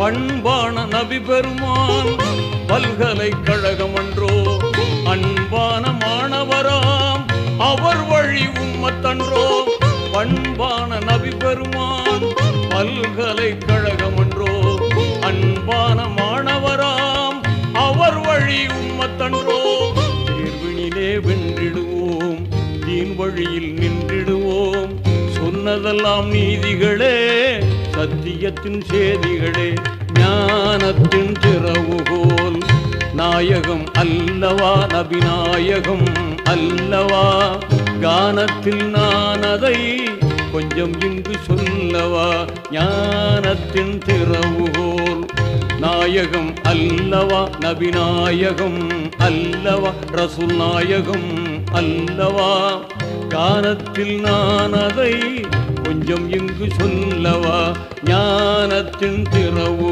பண்பான நபி பெருமான் பல்கலைக்கழகம் அன்றோ, அன்பான மாணவராம் அவர் வழி உம்மத்தன்றோ. பண்பான நபி பெருமான் பல்கலைக்கழகம் அன்றோ, அன்பான மாணவராம் அவர் வழி உம்மத்தன்றோ. தேர்வினிலே வென்றிடுவோம், தீன் வழியில் நின்றிடுவோம். சொன்னதெல்லாம் நீதிகளே, சத்தியத்தின் சேதிகளே, ஞானத்தின் திறவுகோல் நாயகம் அல்லவா, நபிநாயகம் அல்லவா. கானத்தில் நான் அதை கொஞ்சம் இங்கு சொல்லவா. ஞானத்தின் திறவுகோல் நாயகம் அல்லவா, நபிநாயகம் அல்லவா, ரசூல் நாயகம் அல்லவா. கானத்தில் நான் அதை கொஞ்சம் இங்கு சொல்லவா. ஞானத்தின் திறவு